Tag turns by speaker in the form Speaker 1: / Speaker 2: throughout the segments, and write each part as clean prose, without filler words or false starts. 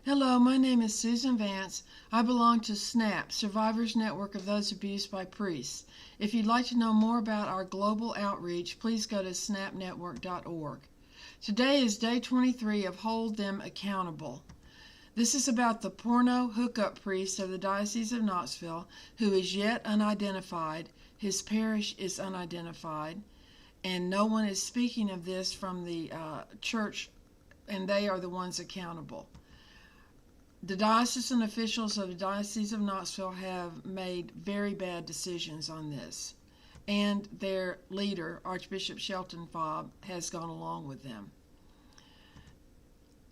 Speaker 1: Hello, my name is Susan Vance. I belong to SNAP, Survivors Network of Those Abused by Priests. If you'd like to know more about our global outreach, please go to snapnetwork.org. Today is day 23 of Hold Them Accountable. This is about the Porno hookup priest of the Diocese of Knoxville, who is yet unidentified. His parish is unidentified, and no one is speaking of this from the church, and they are the ones accountable. The diocesan officials of the Diocese of Knoxville have made very bad decisions on this, and their leader, Archbishop Shelton Fobb, has gone along with them.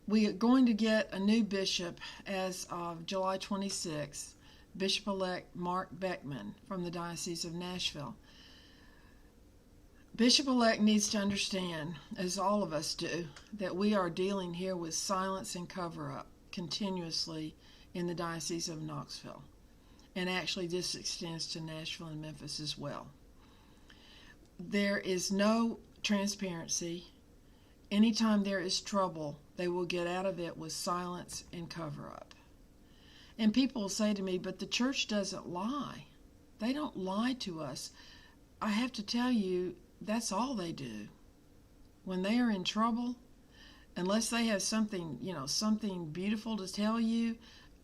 Speaker 1: We are going to get a new bishop as of July 26th, Bishop-elect Mark Beckman from the Diocese of Nashville. Bishop-elect needs to understand, as all of us do, that we are dealing here with silence and cover-up continuously in the Diocese of Knoxville. And actually this extends to Nashville and Memphis as well. There is no transparency. Anytime there is trouble, they will get out of it with silence and cover-up. And people will say to me, but the church doesn't lie. They don't lie to us. I have to tell you, that's all they do. When they are in trouble, unless they have something beautiful to tell you,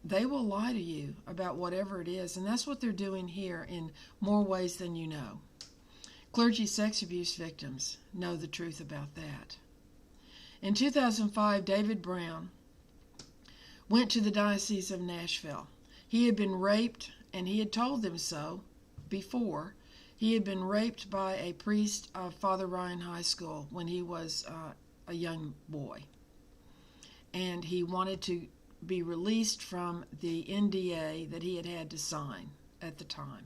Speaker 1: they will lie to you about whatever it is. And that's what they're doing here in more ways than you know. Clergy sex abuse victims know the truth about that. In 2005, David Brown went to the Diocese of Nashville. He had been raped, and he had told them so before. He had been raped by a priest of Father Ryan High School when he was a young boy, and he wanted to be released from the NDA that he had to sign at the time.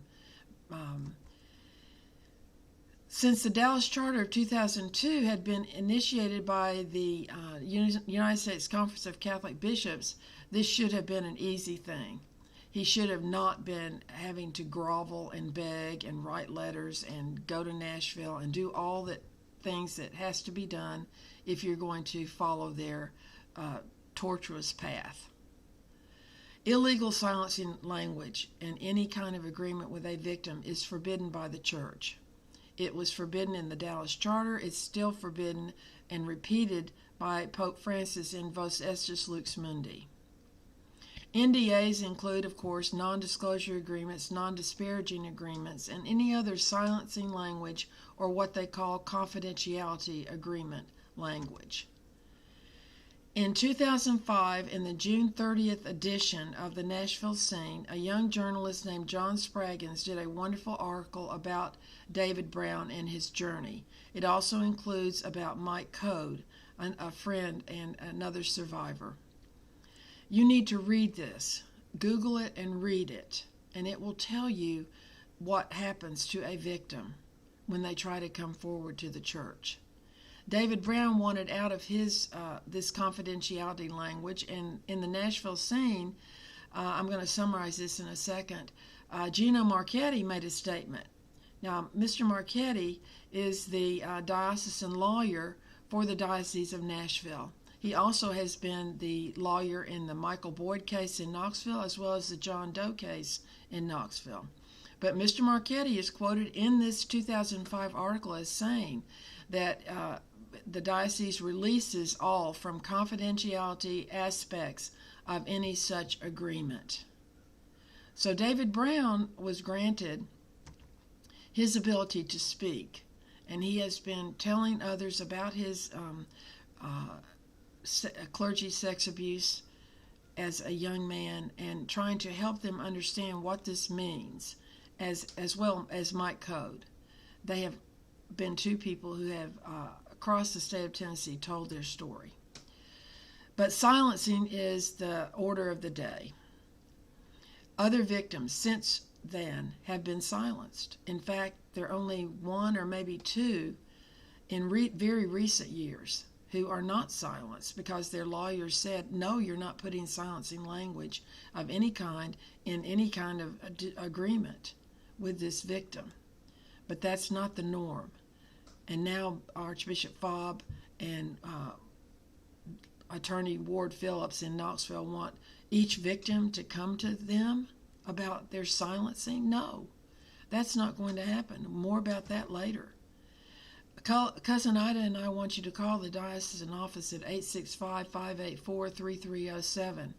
Speaker 1: Since the Dallas Charter of 2002 had been initiated by the United States Conference of Catholic Bishops, this should have been an easy thing. He should have not been having to grovel and beg and write letters and go to Nashville and do all the things that has to be done if you're going to follow their tortuous path. Illegal silencing language in any kind of agreement with a victim is forbidden by the church. It was forbidden in the Dallas Charter. It's still forbidden and repeated by Pope Francis in Vos Estis Lux Mundi. NDAs include, of course, non-disclosure agreements, non-disparaging agreements, and any other silencing language or what they call confidentiality agreement language. In 2005, in the June 30th edition of the Nashville Scene, a young journalist named John Spraggins did a wonderful article about David Brown and his journey. It also includes about Mike Code, a friend and another survivor. You need to read this. Google it and read it, and it will tell you what happens to a victim when they try to come forward to the church. David Brown wanted out of his this confidentiality language, and in the Nashville Scene, I'm going to summarize this in a second, Gino Marchetti made a statement. Now, Mr. Marchetti is the diocesan lawyer for the Diocese of Nashville. He also has been the lawyer in the Michael Boyd case in Knoxville as well as the John Doe case in Knoxville. But Mr. Marchetti is quoted in this 2005 article as saying that the diocese releases all from confidentiality aspects of any such agreement. So David Brown was granted his ability to speak, and he has been telling others about his clergy sex abuse as a young man and trying to help them understand what this means, as well as Mike Code. They have been two people who have across the state of Tennessee told their story. But silencing is the order of the day. Other victims since then have been silenced. In fact, there are only one or maybe two in very recent years who are not silenced because their lawyers said, no, you're not putting silencing language of any kind in any kind of agreement with this victim. But that's not the norm. And now Archbishop Fobb and Attorney Ward Phillips in Knoxville want each victim to come to them about their silencing? No, that's not going to happen. More about that later. Cousin Ida and I want you to call the diocesan office at 865-584-3307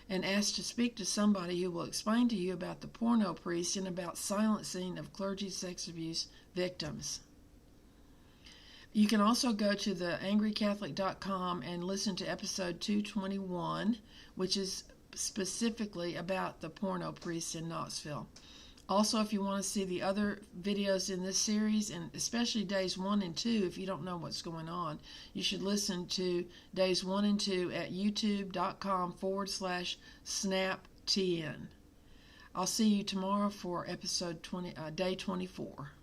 Speaker 1: and ask to speak to somebody who will explain to you about the porno priest and about silencing of clergy sex abuse victims. You can also go to theangrycatholic.com and listen to episode 221, which is specifically about the porno priests in Knoxville. Also, if you want to see the other videos in this series, and especially days 1 and 2, if you don't know what's going on, you should listen to days 1 and 2 at youtube.com/snaptn. I'll see you tomorrow for episode day 24.